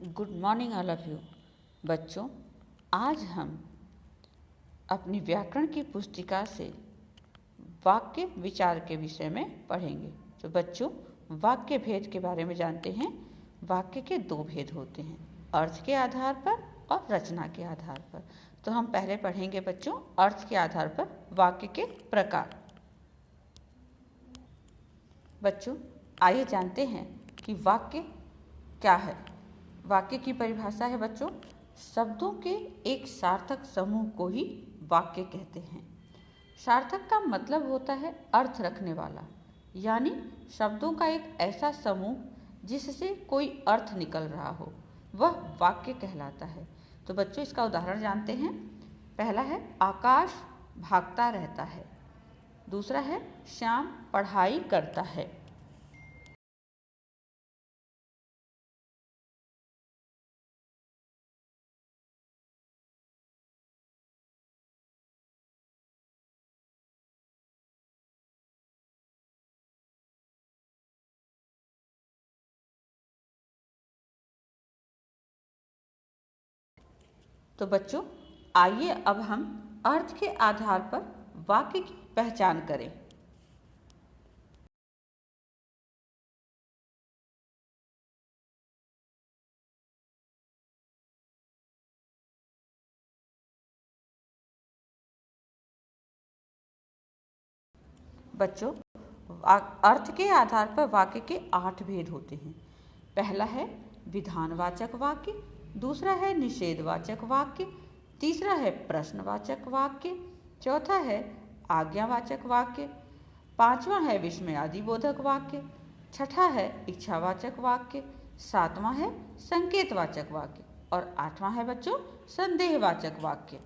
Good morning all of you. बच्चों, आज हम अपनी व्याकरण की पुस्तिका से वाक्य विचार के विषय में पढ़ेंगे। तो बच्चों, वाक्य भेद के बारे में जानते हैं। वाक्य के दो भेद होते हैं, अर्थ के आधार पर और रचना के आधार पर। तो हम पहले पढ़ेंगे बच्चों अर्थ के आधार पर वाक्य के प्रकार। बच्चों, आइए जानते हैं कि वाक्य क्या है। वाक्य की परिभाषा है बच्चों, शब्दों के एक सार्थक समूह को ही वाक्य कहते हैं। सार्थक का मतलब होता है अर्थ रखने वाला, यानी शब्दों का एक ऐसा समूह जिससे कोई अर्थ निकल रहा हो, वह वाक्य कहलाता है। तो बच्चों, इसका उदाहरण जानते हैं। पहला है आकाश भागता रहता है। दूसरा है श्याम पढ़ाई करता है। तो बच्चों, आइए अब हम अर्थ के आधार पर वाक्य की पहचान करें। बच्चों, अर्थ के आधार पर वाक्य के 8 भेद होते हैं। पहला है विधानवाचक वाक्य, दूसरा है निषेधवाचक वाक्य, तीसरा है प्रश्नवाचक वाक्य, चौथा है आज्ञावाचक वाक्य, पांचवा है विस्मयादिबोधक वाक्य, छठा है इच्छावाचक वाक्य, सातवां है संकेतवाचक वाक्य और आठवां है बच्चों संदेहवाचक वाक्य।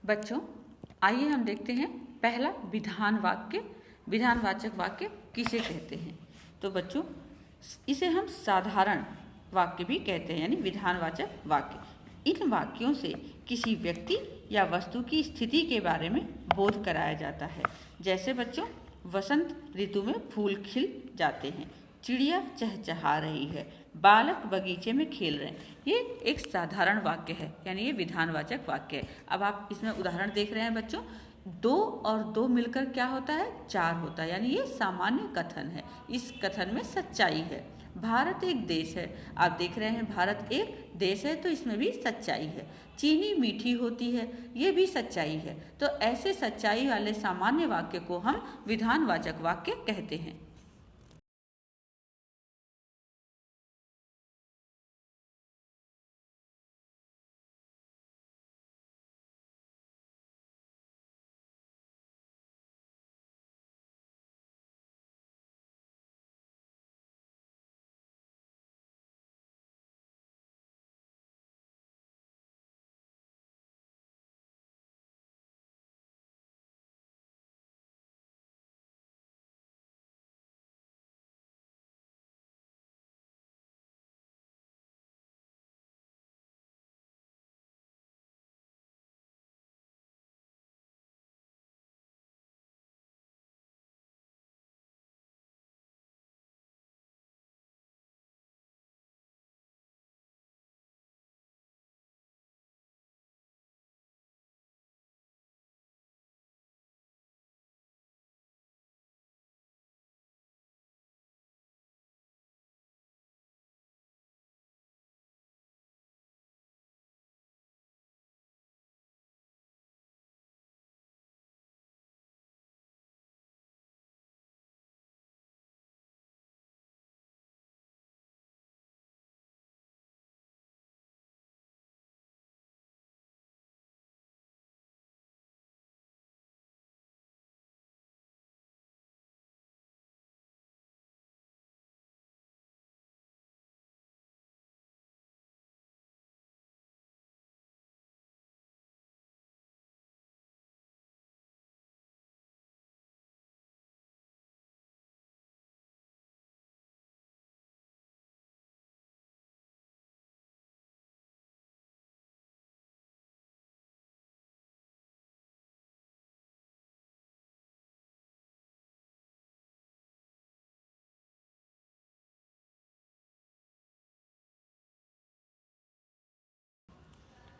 बच्चों, आइए हम देखते हैं पहला विधान वाक्य। विधानवाचक वाक्य किसे कहते हैं? तो बच्चों, इसे हम साधारण वाक्य भी कहते हैं, यानी विधानवाचक वाक्य। इन वाक्यों से किसी व्यक्ति या वस्तु की स्थिति के बारे में बोध कराया जाता है। जैसे बच्चों, वसंत ऋतु में फूल खिल जाते हैं, चिड़िया चहचहा रही है, बालक बगीचे में खेल रहे हैं। ये एक साधारण वाक्य है, यानी ये विधानवाचक वाक्य है। अब आप इसमें उदाहरण देख रहे हैं बच्चों, 2 और 2 मिलकर क्या होता है? 4 होता है, यानी ये सामान्य कथन है। इस कथन में सच्चाई है। भारत एक देश है, आप देख रहे हैं भारत एक देश है, तो इसमें भी सच्चाई है। चीनी मीठी होती है, ये भी सच्चाई है। तो ऐसे सच्चाई वाले सामान्य वाक्य को हम विधानवाचक वाक्य कहते हैं।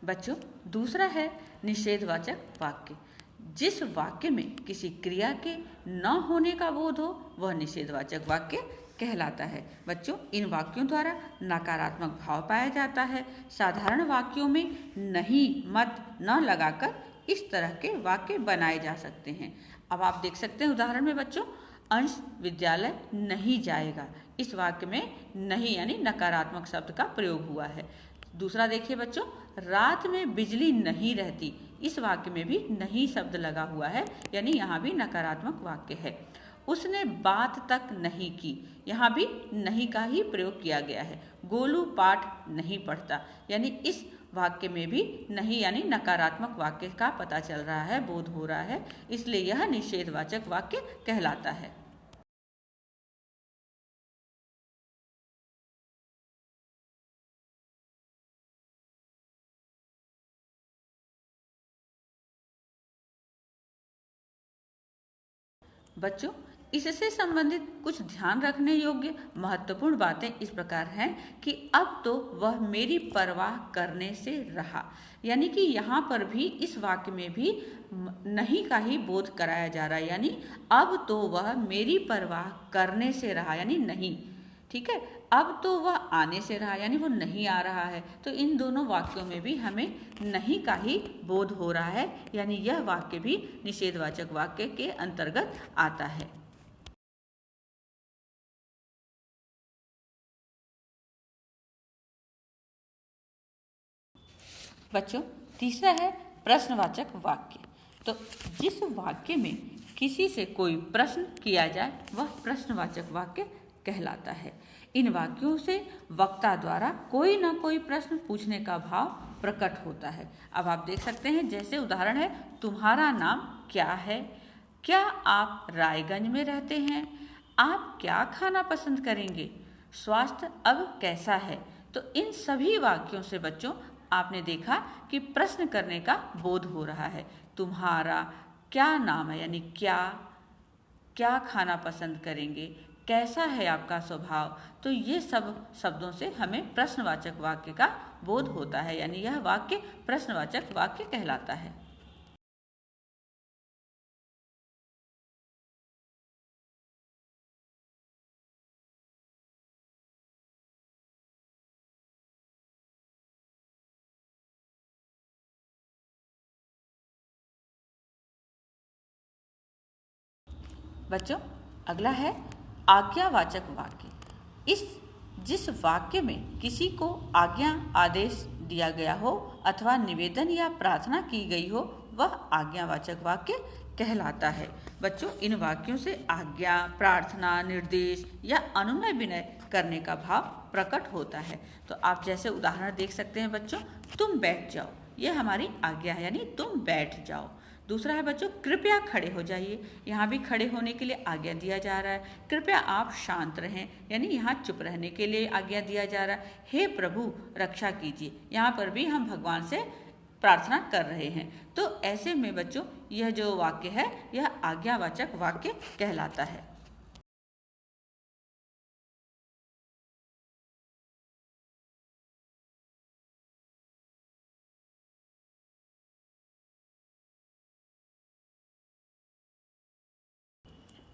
बच्चों, दूसरा है निषेधवाचक वाक्य। जिस वाक्य में किसी क्रिया के न होने का बोध हो वह निषेधवाचक वाक्य कहलाता है। बच्चों, इन वाक्यों द्वारा नकारात्मक भाव पाया जाता है। साधारण वाक्यों में नहीं, मत, न लगाकर इस तरह के वाक्य बनाए जा सकते हैं। अब आप देख सकते हैं उदाहरण में बच्चों, अंश विद्यालय नहीं जाएगा। इस वाक्य में नहीं यानी नकारात्मक शब्द का प्रयोग हुआ है। दूसरा देखिए बच्चों, रात में बिजली नहीं रहती। इस वाक्य में भी नहीं शब्द लगा हुआ है, यानी यहाँ भी नकारात्मक वाक्य है। उसने बात तक नहीं की, यहाँ भी नहीं का ही प्रयोग किया गया है। गोलू पाठ नहीं पढ़ता, यानी इस वाक्य में भी नहीं यानी नकारात्मक वाक्य का पता चल रहा है, बोध हो रहा है, इसलिए यह निषेधवाचक वाक्य कहलाता है। बच्चों, इससे संबंधित कुछ ध्यान रखने योग्य महत्वपूर्ण बातें इस प्रकार हैं कि अब तो वह मेरी परवाह करने से रहा, यानी कि यहाँ पर भी इस वाक्य में भी नहीं का ही बोध कराया जा रहा है, यानी अब तो वह मेरी परवाह करने से रहा, यानी नहीं। ठीक है, अब तो वह आने से रहा, यानी वो नहीं आ रहा है। तो इन दोनों वाक्यों में भी हमें नहीं का ही बोध हो रहा है, यानी यह वाक्य भी निषेधवाचक वाक्य के अंतर्गत आता है। बच्चों, तीसरा है प्रश्नवाचक वाक्य। तो जिस वाक्य में किसी से कोई प्रश्न किया जाए वह प्रश्नवाचक वाक्य कहलाता है। इन वाक्यों से वक्ता द्वारा कोई ना कोई प्रश्न पूछने का भाव प्रकट होता है। अब आप देख सकते हैं, जैसे उदाहरण है, तुम्हारा नाम क्या है? क्या आप रायगंज में रहते हैं? आप क्या खाना पसंद करेंगे? स्वास्थ्य अब कैसा है? तो इन सभी वाक्यों से बच्चों आपने देखा कि प्रश्न करने का बोध हो रहा है। तुम्हारा क्या नाम है, यानी क्या खाना पसंद करेंगे, कैसा है आपका स्वभाव। तो ये सब शब्दों से हमें प्रश्नवाचक वाक्य का बोध होता है, यानी यह वाक्य प्रश्नवाचक वाक्य कहलाता है। बच्चों, अगला है आज्ञावाचक वाक्य। जिस वाक्य में किसी को आज्ञा आदेश दिया गया हो अथवा निवेदन या प्रार्थना की गई हो वह आज्ञावाचक वाक्य कहलाता है। बच्चों, इन वाक्यों से आज्ञा, प्रार्थना, निर्देश या अनुनय विनय करने का भाव प्रकट होता है। तो आप जैसे उदाहरण देख सकते हैं बच्चों, तुम बैठ जाओ, यह हमारी आज्ञा है, यानी तुम बैठ जाओ। दूसरा है बच्चों, कृपया खड़े हो जाइए, यहाँ भी खड़े होने के लिए आज्ञा दिया जा रहा है। कृपया आप शांत रहें, यानी यहाँ चुप रहने के लिए आज्ञा दिया जा रहा है। हे प्रभु रक्षा कीजिए, यहाँ पर भी हम भगवान से प्रार्थना कर रहे हैं। तो ऐसे में बच्चों यह जो वाक्य है यह आज्ञावाचक वाक्य कहलाता है।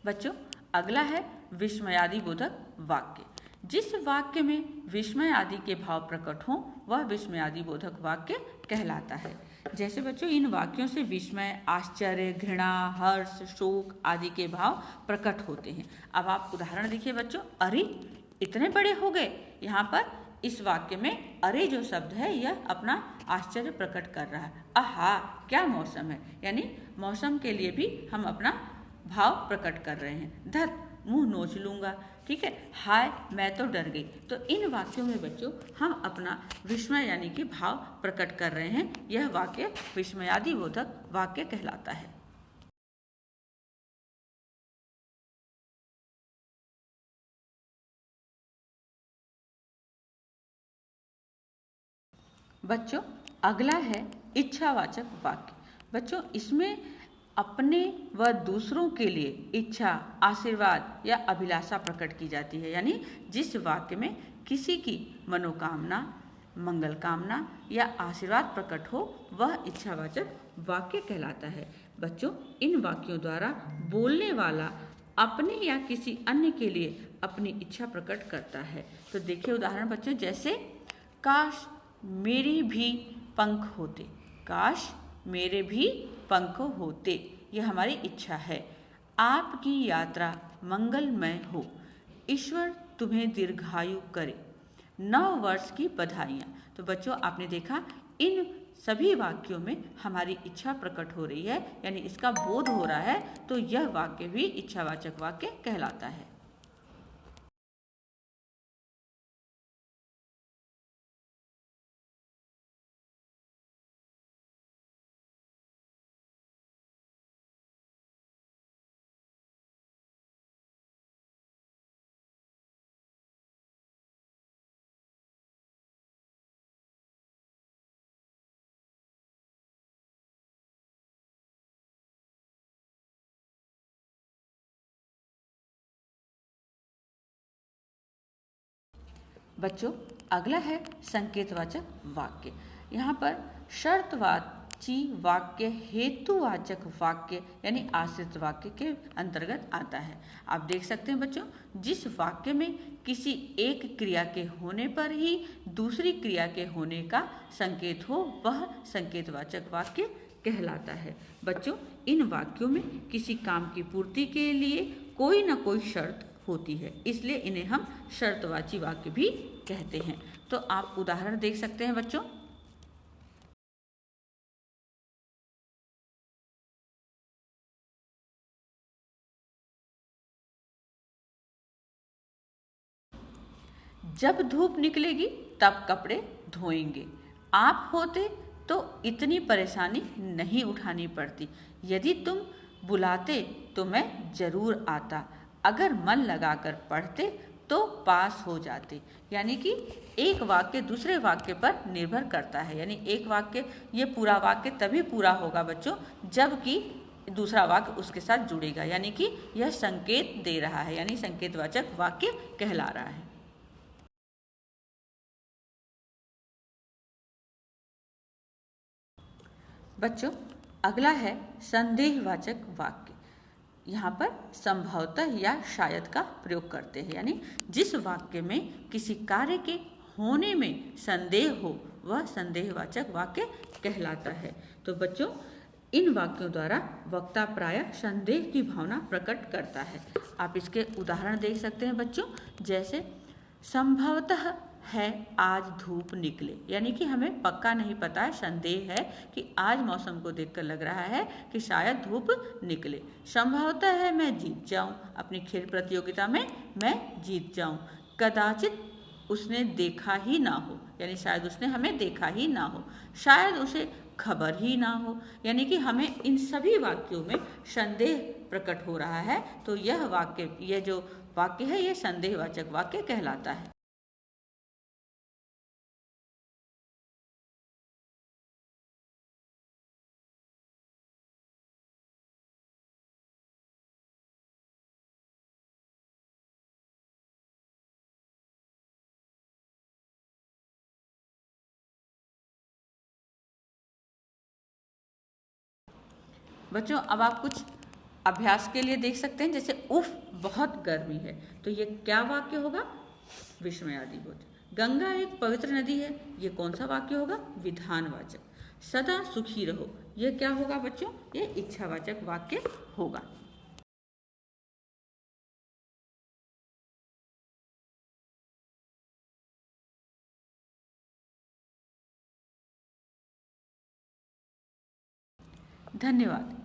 बच्चों, अगला है विस्मयादि बोधक वाक्य। जिस वाक्य में विस्मय आदि के भाव प्रकट हों वह विस्मयादि बोधक वाक्य कहलाता है। जैसे बच्चों इन वाक्यों से विस्मय, आश्चर्य, घृणा, हर्ष, शोक आदि के भाव प्रकट होते हैं। अब आप उदाहरण देखिए बच्चों, अरे इतने बड़े हो गए। यहाँ पर इस वाक्य में अरे जो शब्द है यह अपना आश्चर्य प्रकट कर रहा है। आहा क्या मौसम है, यानी मौसम के लिए भी हम अपना भाव प्रकट कर रहे हैं। धत मुंह नोच लूंगा, ठीक है, हाय मैं तो डर गई। तो इन वाक्यों में बच्चों हम अपना विस्मय यानी कि भाव प्रकट कर रहे हैं। यह वाक्य विस्मयादि बोधक वाक्य कहलाता है। बच्चों, अगला है इच्छावाचक वाक्य। बच्चों इसमें अपने व दूसरों के लिए इच्छा, आशीर्वाद या अभिलाषा प्रकट की जाती है, यानी जिस वाक्य में किसी की मनोकामना, मंगल कामना या आशीर्वाद प्रकट हो वह इच्छावाचक वाक्य कहलाता है। बच्चों, इन वाक्यों द्वारा बोलने वाला अपने या किसी अन्य के लिए अपनी इच्छा प्रकट करता है। तो देखिए उदाहरण बच्चों, जैसे काश मेरे भी पंख होते, काश मेरे भी पंख होते, यह हमारी इच्छा है। आपकी यात्रा मंगलमय हो, ईश्वर तुम्हें दीर्घायु करे, 9 वर्ष की बधाइयाँ। तो बच्चों, आपने देखा इन सभी वाक्यों में हमारी इच्छा प्रकट हो रही है, यानी इसका बोध हो रहा है, तो यह वाक्य भी इच्छावाचक वाक्य कहलाता है। बच्चों, अगला है संकेतवाचक वाक्य। यहाँ पर शर्तवाची वाक्य हेतुवाचक वाक्य यानी आश्रित वाक्य के अंतर्गत आता है। आप देख सकते हैं बच्चों, जिस वाक्य में किसी एक क्रिया के होने पर ही दूसरी क्रिया के होने का संकेत हो वह संकेतवाचक वाक्य कहलाता है। बच्चों, इन वाक्यों में किसी काम की पूर्ति के लिए कोई ना कोई शर्त होती है, इसलिए इन्हें हम शर्तवाची वाक्य भी कहते हैं। तो आप उदाहरण देख सकते हैं बच्चों। जब धूप निकलेगी तब कपड़े धोएंगे, आप होते तो इतनी परेशानी नहीं उठानी पड़ती, यदि तुम बुलाते तो मैं जरूर आता, अगर मन लगाकर पढ़ते तो पास हो जाते। यानी कि एक वाक्य दूसरे वाक्य पर निर्भर करता है, यानी एक वाक्य, ये पूरा वाक्य तभी पूरा होगा बच्चों जबकि दूसरा वाक्य उसके साथ जुड़ेगा, यानी कि यह संकेत दे रहा है, यानी संकेतवाचक वाक्य कहला रहा है। बच्चों, अगला है संदेहवाचक वाक्य। यहाँ पर संभवतः या शायद का प्रयोग करते हैं, यानी जिस वाक्य में किसी कार्य के होने में संदेह हो वह संदेहवाचक वाक्य कहलाता है। तो बच्चों, इन वाक्यों द्वारा वक्ता प्रायः संदेह की भावना प्रकट करता है। आप इसके उदाहरण देख सकते हैं बच्चों, जैसे संभवतः है आज धूप निकले, यानी कि हमें पक्का नहीं पता है, संदेह है कि आज मौसम को देखकर लग रहा है कि शायद धूप निकले। संभवतः है मैं जीत जाऊं, अपनी खेल प्रतियोगिता में मैं जीत जाऊं, कदाचित उसने देखा ही ना हो, यानी शायद उसने हमें देखा ही ना हो, शायद उसे खबर ही ना हो, यानी कि हमें इन सभी वाक्यों में संदेह प्रकट हो रहा है। तो यह वाक्य, यह जो वाक्य है यह संदेहवाचक वाक्य कहलाता है। बच्चों, अब आप कुछ अभ्यास के लिए देख सकते हैं, जैसे उफ बहुत गर्मी है, तो ये क्या वाक्य होगा? विस्मयादिबोध। गंगा एक पवित्र नदी है, ये कौन सा वाक्य होगा? विधानवाचक। सदा सुखी रहो, ये क्या होगा बच्चों? ये इच्छावाचक वाक्य होगा। धन्यवाद।